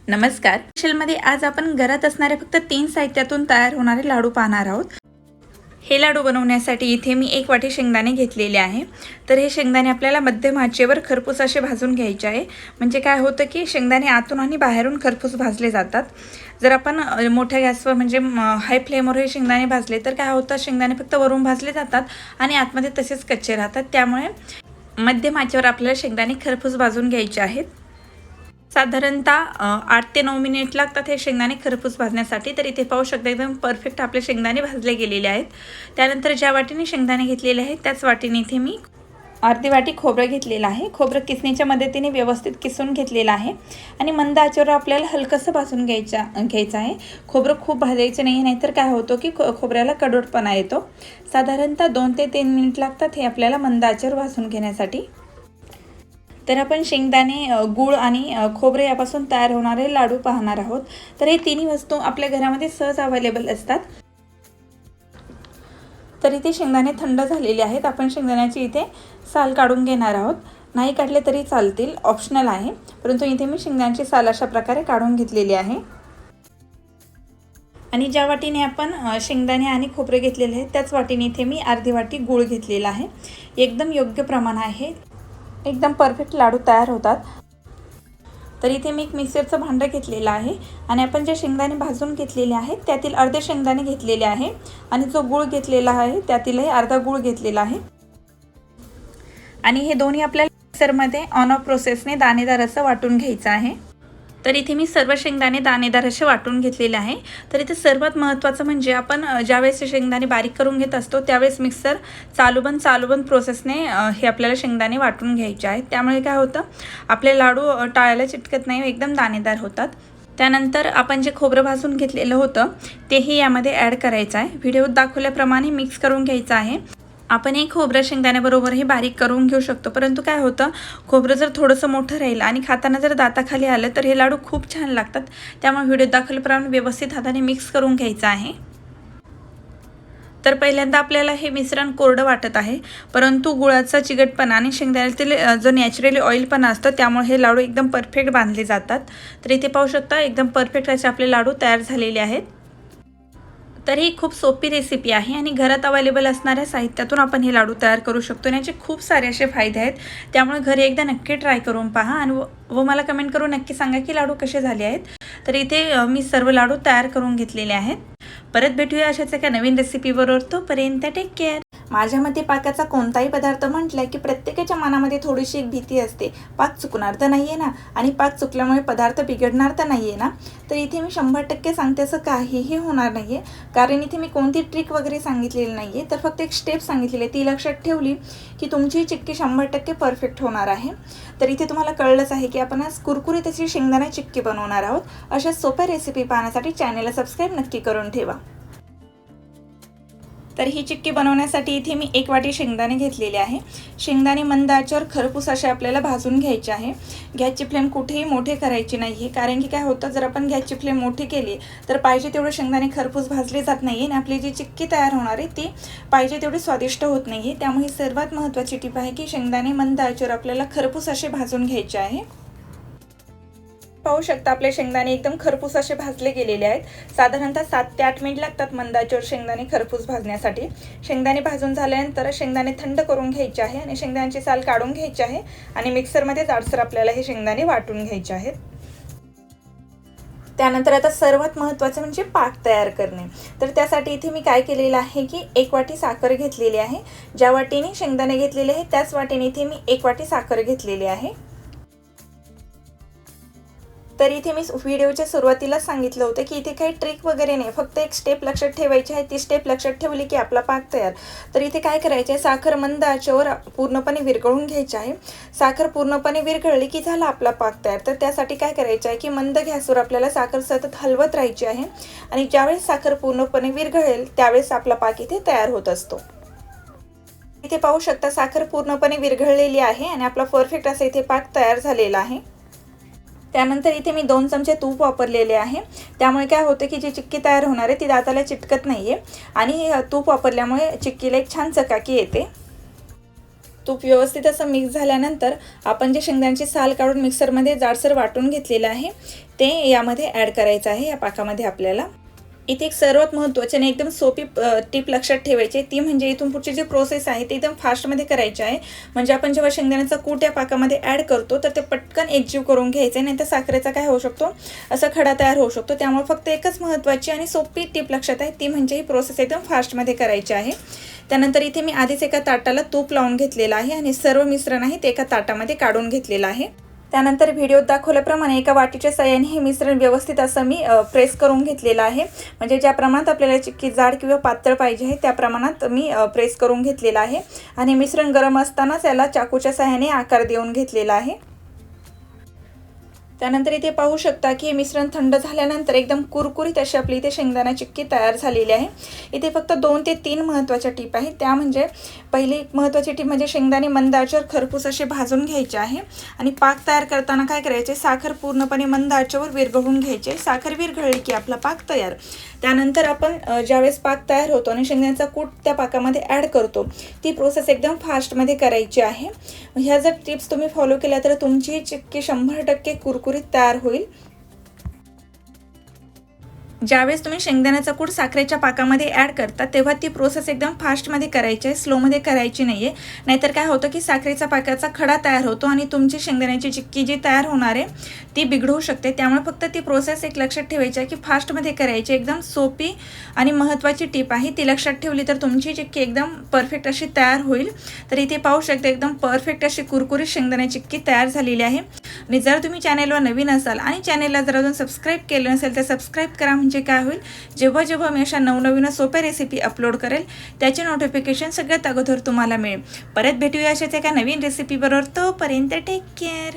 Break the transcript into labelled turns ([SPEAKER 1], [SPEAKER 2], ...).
[SPEAKER 1] नमस्कार. स्पेशलमध्ये आज आपण घरात असणारे फक्त 3 साहित्यातून तयार होणारे लाडू पाहणार आहोत. हे लाडू बनवण्यासाठी इथे मी 1 वाटी शेंगदाणे घेतलेले आहे. तर हे शेंगदाणे आपल्याला मध्यम आचेवर खरपूस असे भाजून घ्यायचे आहे. म्हणजे काय होतं की शेंगदाणे आतून आणि बाहेरून खरपूस भाजले जातात. जर आपण मोठ्या गॅसवर म्हणजे हाय फ्लेमवर हे शेंगदाणे भाजले तर काय होतं, शेंगदाणे फक्त वरून भाजले जातात आणि आतमध्ये तसेच कच्चे राहतात. त्यामुळे मध्यम आचेवर आपल्याला शेंगदाणे खरपूस भाजून घ्यायचे आहेत. साधारणतः 8 ते 9 मिनिट लागतात हे शेंगदाणे खरपूस भाजण्यासाठी. तर इथे पाहू शकता एकदम परफेक्ट आपले शेंगदाणे भाजले गेलेले आहेत. त्यानंतर ज्या वाटीने शेंगदाणे घेतलेले आहेत त्याच वाटीने इथे मी अर्धी वाटी खोबरं घेतलेलं आहे. खोबरं किसणीच्या मदतीने व्यवस्थित किसून घेतलेलं आहे आणि मंद आचेवर आपल्याला हलकंसं भाजून घ्यायचं आहे. खोबरं खूप भाजायचं नाही, नाहीतर काय होतं की खोबऱ्याला कडवटपणा येतो. साधारणतः 2 ते 3 मिनिट लागतात हे आपल्याला मंद आचेवर भाजून घेण्यासाठी. तर आपण शेंगदाणे, गूळ आणि खोबरे यापासून तयार होणारे लाडू पाहणार आहोत. तर हे तिन्ही वस्तू आपल्या घरामध्ये सहज अवेलेबल असतात. तर इथे शेंगदाणे थंड झालेले आहेत. आपण शेंगदाण्याची इथे साल काढून घेणार आहोत. नाही काढले तरी चालतील, ऑप्शनल आहे, परंतु इथे मी शेंगदाण्याची साल अशा प्रकारे काढून घेतलेली आहे. आणि ज्या वाटीने आपण शेंगदाणे आणि खोबरे घेतलेले आहेत त्याच वाटीने इथे मी अर्धी वाटी गूळ घेतलेला आहे. एकदम योग्य प्रमाण आहे. एकदम परफेक्ट लाडू तयार होतात. तर इथे मी एक मिक्सरचं भांडं घेतलेलं आहे आणि आपण जे शेंगदाणे भाजून घेतलेले आहेत त्यातील अर्धे शेंगदाणे घेतलेले आहे आणि जो गूळ घेतलेला आहे त्यातीलही अर्धा गूळ घेतलेला आहे. आणि हे दोन्ही आपल्याला मिक्सरमध्ये ऑन ऑफ प्रोसेसने दाणेदार असं वाटून घ्यायचं आहे. तर इथे मी सर्व शेंगदाणे दाणेदार असे वाटून घेतलेले आहे. तर इथे सर्वात महत्त्वाचं म्हणजे आपण ज्यावेळेस शेंगदाणे बारीक करून घेत असतो त्यावेळेस मिक्सर चालू बंद प्रोसेसने हे आपल्याला शेंगदाणे वाटून घ्यायचे आहेत. त्यामुळे काय होतं, आपले लाडू टाळायला चिटकत नाही, एकदम दाणेदार होतात. त्यानंतर आपण जे खोबरं भाजून घेतलेलं होतं तेही यामध्ये ॲड करायचं आहे. व्हिडिओत दाखवल्याप्रमाणे मिक्स करून घ्यायचं आहे. आपण एक खोबरं शेंगदाण्याबरोबरही बारीक करून घेऊ शकतो, परंतु काय होतं, खोबरं जर थोडंसं मोठं राहील आणि खाताना जर दाताखाली आलं तर हे लाडू खूप छान लागतात. त्यामुळे व्हिडिओ दाखवल्याप्रमाणे व्यवस्थित हाताने मिक्स करून घ्यायचं आहे. तर पहिल्यांदा आपल्याला हे मिश्रण कोरडं वाटत आहे, परंतु गुळाचा चिकटपणा आणि शेंगदाण्यातील जो नॅचरली ऑइलपणा असतं त्यामुळे हे लाडू एकदम परफेक्ट बांधले जातात. तर इथे पाहू शकता एकदम परफेक्ट असे आपले लाडू तयार झालेले आहेत. तर ही खूप सोपी रेसिपी आहे आणि घरात अवेलेबल असणाऱ्या साहित्यातून आपण हे लाडू तयार करू शकतो. याचे खूप सारे असे फायदे आहेत. त्यामुळे घरी एकदा नक्की ट्राय करून पहा आणि मला कमेंट करून नक्की सांगा की लाडू कसे झाले आहेत. तर इथे मी सर्व लाडू तयार करून घेतलेले आहेत. परत भेटूया अशाच एका नवीन रेसिपीबरोबर. तोपर्यंत टेक केअर. माझ्या मते पाकाचा कोणताही पदार्थ म्हटलं की प्रत्येकाच्या मनामध्ये थोडीशी एक भीती असते, पाक चुकणार तर नाही आहे ना, आणि पाक चुकल्यामुळे पदार्थ बिघडणार तर नाही आहे ना. तर इथे मी 100% सांगते असं काहीही होणार नाही आहे, कारण इथे मी कोणती ट्रिक वगैरे सांगितलेली नाही आहे, तर फक्त एक स्टेप सांगितलेली आहे. ती लक्षात ठेवली की तुमची चिक्की 100% परफेक्ट होणार आहे. तर इथे तुम्हाला कळलंच आहे की आपण आज कुरकुरीत अशी शेंगदाणा चिक्की बनवणार आहोत. अशा सोप्या रेसिपी पाहण्यासाठी चॅनलला सबस्क्राईब नक्की करून ठेवा. तर ही चिक्की बनवण्यासाठी इथे मी 1 वाटी शेंगदाणे घेतलेले आहे. शेंगदाणे मंद आचेवर खरपूस असे आपल्याला भाजून घ्यायचे आहे. गॅसची फ्लेम कुठेही मोठी करायची नाही आहे, कारण की काय होतं, जर आपण गॅसची फ्लेम मोठी केली तर पाहिजे तेवढे शेंगदाणे खरपूस भाजले जात नाही आहे आणि आपली जी चिक्की तयार होणार आहे ती पाहिजे तेवढी स्वादिष्ट होत नाही आहे. त्यामुळे सर्वात महत्त्वाची टिप आहे की शेंगदाणे मंद आचेवर आपल्याला खरपूस असे भाजून घ्यायचे आहे. पाहू शकता आपले शेंगदाणे एकदम खरपूस असे भाजले गेलेले आहेत. साधारणतः 7 ते 8 मिनिट लागतात मंद आचेवर शेंगदाणे खरपूस भाजण्यासाठी. शेंगदाणे भाजून झाल्यानंतर शेंगदाणे थंड करून घ्यायचे आहे आणि शेंगदाण्याची साल काढून घ्यायची आहे आणि मिक्सरमध्ये जाडसर आपल्याला हे शेंगदाणे वाटून घ्यायचे आहेत. त्यानंतर आता सर्वात महत्त्वाचं म्हणजे पाक तयार करणे. तर त्यासाठी इथे मी काय केलेलं आहे की 1 वाटी साखर घेतलेली आहे. ज्या वाटीने शेंगदाणे घेतलेले आहे त्याच वाटीने इथे मी 1 वाटी साखर घेतलेली आहे. तर इथे मी व्हिडिओच्या सुरुवातीला सांगितलं होतं की इथे काही ट्रिक वगैरे नाही, फक्त एक स्टेप लक्षात ठेवायची आहे. ती स्टेप लक्षात ठेवली की आपला पाक तयार. तर इथे काय करायचे आहे, साखर मंद आचेवर पूर्णपणे विरघळून घ्यायची आहे. साखर पूर्णपणे विरघळली की झाला आपला पाक तयार. तर त्यासाठी काय करायचं आहे की मंद गॅसवर आपल्याला साखर सतत हलवत राहायची आहे आणि ज्यावेळेस साखर पूर्णपणे विरघळेल त्यावेळेस आपला पाक इथे तयार होत असतो. इथे पाहू शकता साखर पूर्णपणे विरघळलेली आहे आणि आपला परफेक्ट असा इथे पाक तयार झालेला आहे. त्यानंतर इथे मी 2 चमचे तूप वापरलेले आहे. त्यामुळे काय होतं की जी चिक्की तयार होणार आहे ती दाताला चिटकत नाही आहे आणि तूप वापरल्यामुळे चिक्कीला एक छान चकाकी येते. तूप व्यवस्थित असं मिक्स झाल्यानंतर आपण जे शेंगदाण्याची साल काढून मिक्सरमध्ये जाडसर वाटून घेतलेलं आहे ते यामध्ये ॲड करायचं आहे या पाकामध्ये आपल्याला। इथे एक सर्वात महत्त्वाची आणि एकदम सोपी टिप लक्षात ठेवायची, ती म्हणजे इथून पुढची जी प्रोसेस आहे ती एकदम फास्टमध्ये करायची आहे। म्हणजे आपण जेव्हा शेंगदाण्याचा कूट या पाकामध्ये ॲड करतो तर ते पटकन एकजीव करून घ्यायचं आहे, नाही तर साखरेचा काय होऊ शकतो, असा खडा तयार होऊ शकतो। त्यामुळे फक्त एकच महत्त्वाची आणि सोपी टिप लक्षात आहे, ती म्हणजे ही प्रोसेस एकदम फास्टमध्ये करायची आहे। त्यानंतर इथे मी आधीच एका ताटाला तूप लावून घेतलेलं आहे आणि सर्व मिश्रण आहे ते एका ताटामध्ये काढून घेतलेलं आहे। त्यानंतर व्हिडिओत दाखवल्याप्रमाणे एका वाटीच्या साहाय्याने हे मिश्रण व्यवस्थित असं मी प्रेस करून घेतलेलं आहे। म्हणजे ज्या प्रमाणात आपल्याला चिक्की जाड किंवा पातळ पाहिजे आहे त्या प्रमाणात मी प्रेस करून घेतलेलं आहे आणि मिश्रण गरम असतानाच याला चाकूच्या साहाय्याने आकार देऊन घेतलेला आहे। त्यानंतर इथे पाहू शकता की हे मिश्रण थंड झाल्यानंतर एकदम कुरकुरीत अशी आपली इथे शेंगदाणा चिक्की तयार झालेली आहे। इथे फक्त 2 ते 3 महत्त्वाच्या टिप आहेत, त्या म्हणजे पहिली महत्त्वाची टिप म्हणजे शेंगदाणे मंद आचेवर खरपूस असे भाजून घ्यायचे आहे आणि पाक तयार करताना काय करायचे, साखर पूर्णपणे मंद आचेवर विरघळून घ्यायचे। साखर विरघळली की आपला पाक तयार। त्यानंतर आपण ज्यावेळेस पाक तयार होतो आणि शेंगदाण्याचा कूट त्या पाकामध्ये ॲड करतो, ती प्रोसेस एकदम फास्टमध्ये करायची आहे। ह्या जर टिप्स तुम्ही फॉलो केल्या तर तुमची चिक्की 100% कुरकुरीत तयार होईल। ज्यावेळेस तुम्ही शेंगदाण्याचा कूट साखरेच्या पाकामध्ये ॲड करता तेव्हा ती प्रोसेस एकदम फास्टमध्ये करायची आहे, स्लोमध्ये करायची नाही आहे। नाहीतर काय होतं की साखरेचा पाकाचा खडा तयार होतो आणि तुमची शेंगदाण्याची चिक्की जी तयार होणार आहे ती बिघडू शकते। त्यामुळे फक्त ती प्रोसेस एक लक्षात ठेवायची आहे की फास्टमध्ये करायची। एकदम सोपी आणि महत्त्वाची टिप आहे, ती लक्षात ठेवली तर तुमची चिक्की एकदम परफेक्ट अशी तयार होईल। तर इथे पाहू शकता एकदम परफेक्ट अशी कुरकुरीत शेंगदाणा चिक्की तयार झालेली आहे। आणि जर तुम्ही चॅनेलवर नवीन असाल आणि चॅनेलला जर अजून सबस्क्राईब केलं नसेल तर सबस्क्राईब करा, म्हणजे काय होईल, जेव्हा जेव्हा मी अशा नवनवीन सोप्या रेसिपी अपलोड करेल त्याचे नोटिफिकेशन सगळ्यात अगोदर तुम्हाला मिळेल। परत भेटूया अशाच एका नवीन रेसिपी बरोबर, तोपर्यंत टेक केअर।